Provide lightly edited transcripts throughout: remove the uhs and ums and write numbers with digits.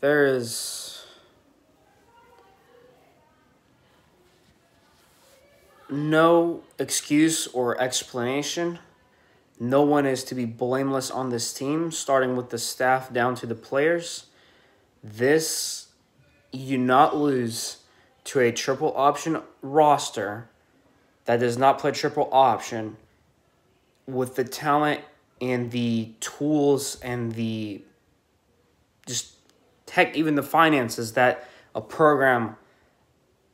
There is no excuse or explanation. No one is to be blameless on this team, starting with the staff down to the players. This, you do not lose to a triple option roster that does not play triple option with the talent and the tools and the just heck, even the finances that a program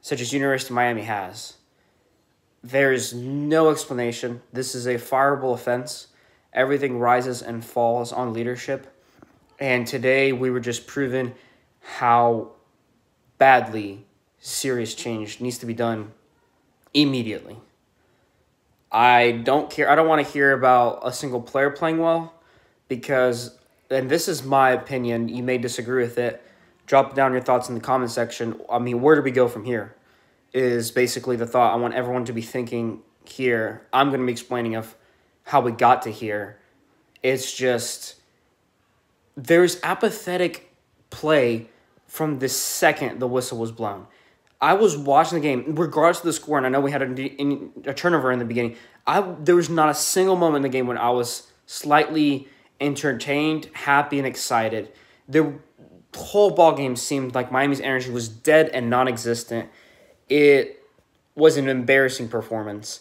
such as University of Miami has. There is no explanation. This is a fireable offense. Everything rises and falls on leadership. And today we were just proven how badly serious change needs to be done immediately. I don't care. I don't want to hear about a single player playing well because, and this is my opinion, you may disagree with it. Drop down your thoughts in the comment section. I mean, where do we go from here? Is basically the thought I want everyone to be thinking here. I'm going to be explaining of how we got to here. It's just there's apathetic play from the second the whistle was blown. I was watching the game, regardless of the score, and I know we had a turnover in the beginning. There was not a single moment in the game when I was slightly entertained, happy, and excited. The whole ball game seemed like Miami's energy was dead and non-existent. It was an embarrassing performance,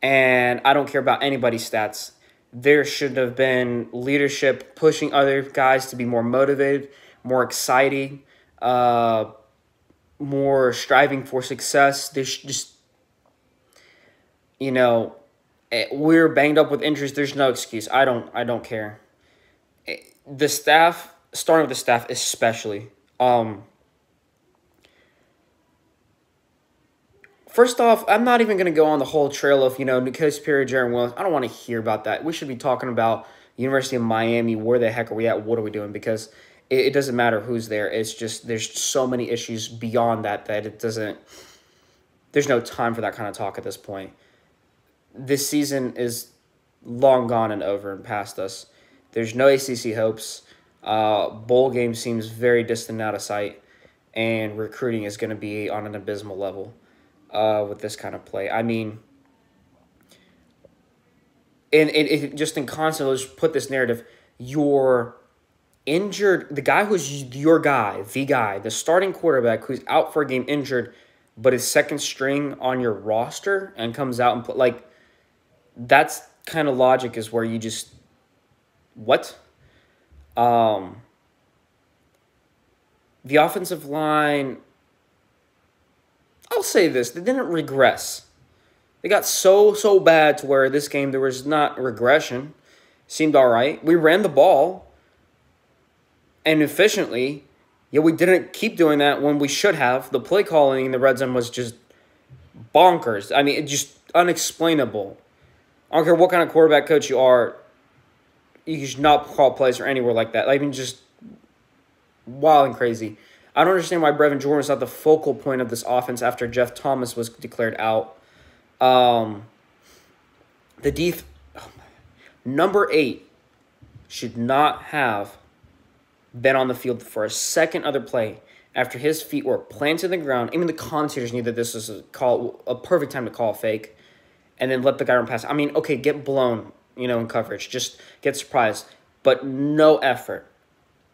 and I don't care about anybody's stats. There should have been leadership pushing other guys to be more motivated, more exciting, more striving for success. There's just, we're banged up with injuries. There's no excuse. I don't care. The staff, starting with the staff especially, first off, I'm not even going to go on the whole trail of, Nicolas Perry, Jaron Williams. I don't want to hear about that. We should be talking about University of Miami. Where the heck are we at? What are we doing? Because it doesn't matter who's there. It's just there's so many issues beyond that it doesn't – there's no time for that kind of talk at this point. This season is long gone and over and past us. There's no ACC hopes. Bowl game seems very distant out of sight, and recruiting is going to be on an abysmal level. With this kind of play. I mean, and just in constant, let's put this narrative. You're injured. The guy who's your guy, the starting quarterback who's out for a game injured, but is second string on your roster and comes out and play. Like, that's kind of logic is where you just, what? The offensive line, I'll say this, they didn't regress. They got so bad to where this game there was not regression. Seemed all right. We ran the ball and efficiently, yet we didn't keep doing that when we should have. The play calling in the red zone was just bonkers. I mean, it's just unexplainable. I don't care what kind of quarterback coach you are, you should not call plays or anywhere like that. I mean, just wild and crazy. I don't understand why Brevin Jordan was not the focal point of this offense after Jeff Thomas was declared out. Number 8 should not have been on the field for a second other play after his feet were planted in the ground. Even the commentators knew that this was a perfect time to call a fake and then let the guy run past. I mean, okay, get blown, in coverage. Just get surprised. But no effort.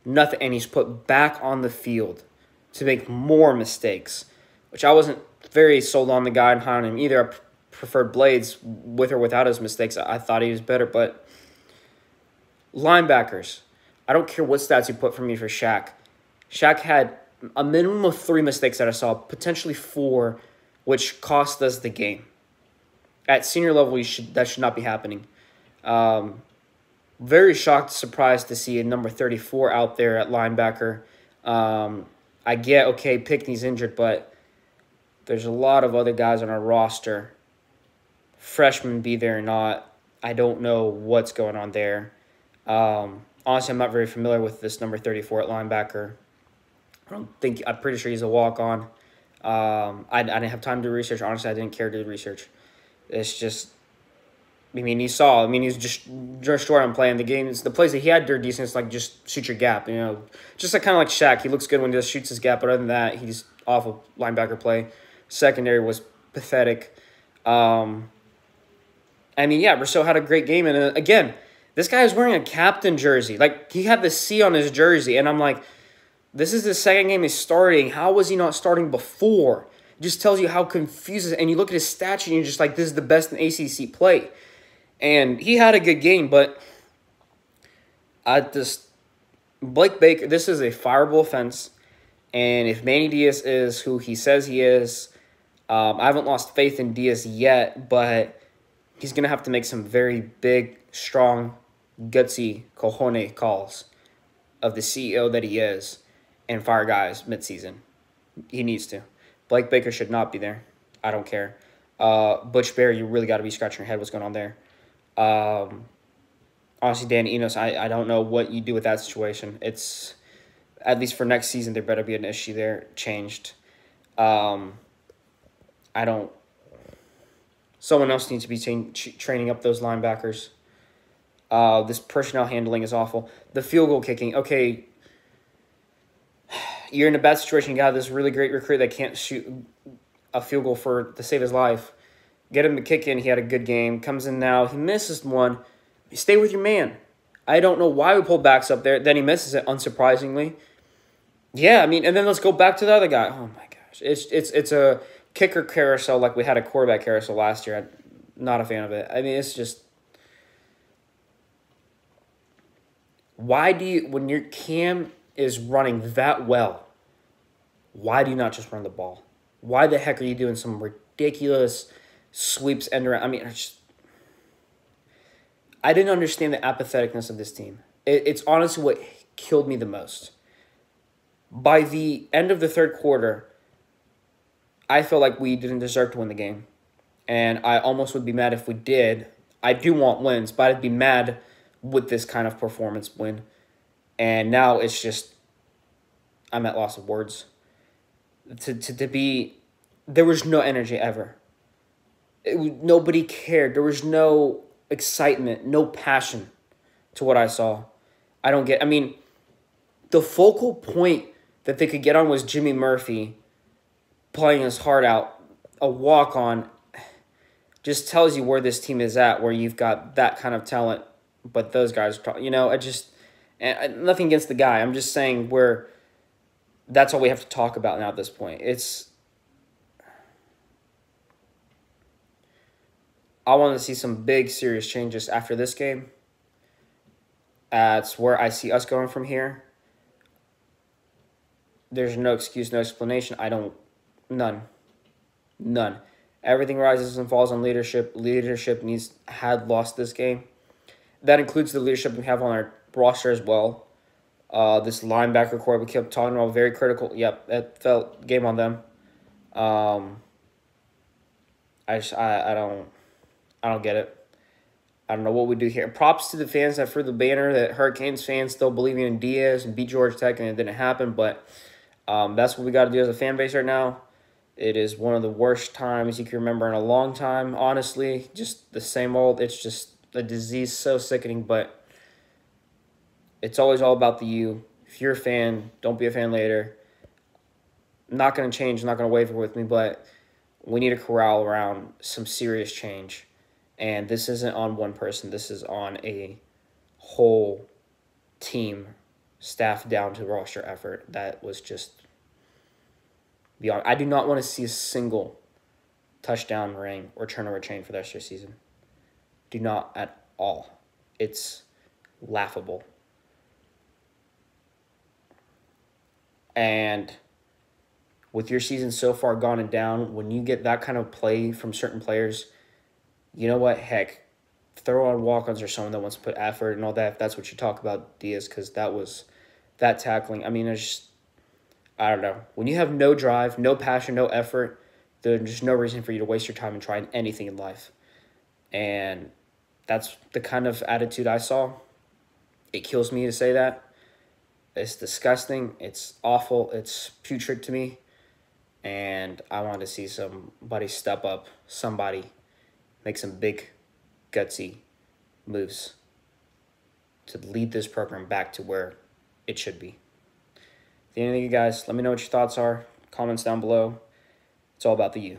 Nothing. And he's put back on the field to make more mistakes, which I wasn't very sold on the guy and high on him either. I preferred Blades with or without his mistakes. I thought he was better, but linebackers, I don't care what stats you put for me for Shaq. Shaq had a minimum of 3 mistakes that I saw, potentially 4, which cost us the game. At senior level, that should not be happening. Very shocked, surprised to see a number 34 out there at linebacker. I get, okay, Pickney's injured, but there's a lot of other guys on our roster. Freshmen be there or not, I don't know what's going on there. Honestly, I'm not very familiar with this number 34 at linebacker. I'm pretty sure he's a walk-on. I didn't have time to do research. Honestly, I didn't care to do research. It's just I mean, you saw. I mean, he's just short on playing the game. It's the plays that he had during decent, like just shoot your gap. You know, just like kind of like Shaq. He looks good when he just shoots his gap, but other than that, he's awful linebacker play. Secondary was pathetic. I mean, yeah, Rousseau had a great game, and again, this guy is wearing a captain jersey. Like he had the C on his jersey, and I'm like, this is the second game he's starting. How was he not starting before? It just tells you how confused. And you look at his stats, and you're just like, this is the best in ACC play. And he had a good game, but Blake Baker, this is a fireable offense. And if Manny Diaz is who he says he is, I haven't lost faith in Diaz yet, but he's going to have to make some very big, strong, gutsy cojones calls of the CEO that he is and fire guys midseason. He needs to. Blake Baker should not be there. I don't care. Butch Bear, you really got to be scratching your head what's going on there. Honestly, Dan Enos, I don't know what you do with that situation. It's, at least for next season, there better be an issue there changed. Someone else needs to be training up those linebackers. This personnel handling is awful. The field goal kicking, okay, you're in a bad situation. You got this really great recruit that can't shoot a field goal to save his life. Get him to kick in. He had a good game. Comes in now. He misses one. Stay with your man. I don't know why we pulled backs up there. Then he misses it, unsurprisingly. Yeah, I mean, and then let's go back to the other guy. Oh, my gosh. It's a kicker carousel like we had a quarterback carousel last year. I'm not a fan of it. I mean, it's just... Why do you... When your cam is running that well, why do you not just run the ball? Why the heck are you doing some ridiculous sweeps end around? I mean, I didn't understand the apatheticness of this team. It's honestly what killed me the most. By the end of the third quarter, I felt like we didn't deserve to win the game. And I almost would be mad if we did. I do want wins, but I'd be mad with this kind of performance win. And now it's just, I'm at loss of words. To be, there was no energy ever. Nobody cared. There was no excitement, no passion to what I saw. I mean, the focal point that they could get on was Jimmy Murphy playing his heart out, a walk-on. Just tells you where this team is at, where you've got that kind of talent, but those guys, you know, and nothing against the guy. I'm just saying that's all we have to talk about now at this point. I want to see some big, serious changes after this game. That's where I see us going from here. There's no excuse, no explanation. None. Everything rises and falls on leadership. Leadership had lost this game. That includes the leadership we have on our roster as well. This linebacker core we kept talking about, very critical. Yep, that felt game on them. I don't get it. I don't know what we do here. Props to the fans that for the banner that Hurricanes fans still believing in Diaz and beat Georgia Tech, and it didn't happen. But that's what we got to do as a fan base right now. It is one of the worst times you can remember in a long time, honestly. Just the same old. It's just a disease so sickening, but it's always all about the you. If you're a fan, don't be a fan later. Not going to change, not going to waver with me, but we need to corral around some serious change. And this isn't on one person. This is on a whole team, staff down to roster effort. That was just beyond. I do not want to see a single touchdown ring or turnover chain for the rest of the season. Do not at all. It's laughable. And with your season so far gone and down, when you get that kind of play from certain players, you know what? Heck, throw on walk-ons or someone that wants to put effort and all that, if that's what you talk about, Diaz, because that tackling. I mean, I don't know. When you have no drive, no passion, no effort, there's just no reason for you to waste your time and try anything in life. And that's the kind of attitude I saw. It kills me to say that. It's disgusting. It's awful. It's putrid to me. And I want to see somebody step up, somebody make some big gutsy moves to lead this program back to where it should be. At the end of the day, guys, let me know what your thoughts are. Comments down below. It's all about the U.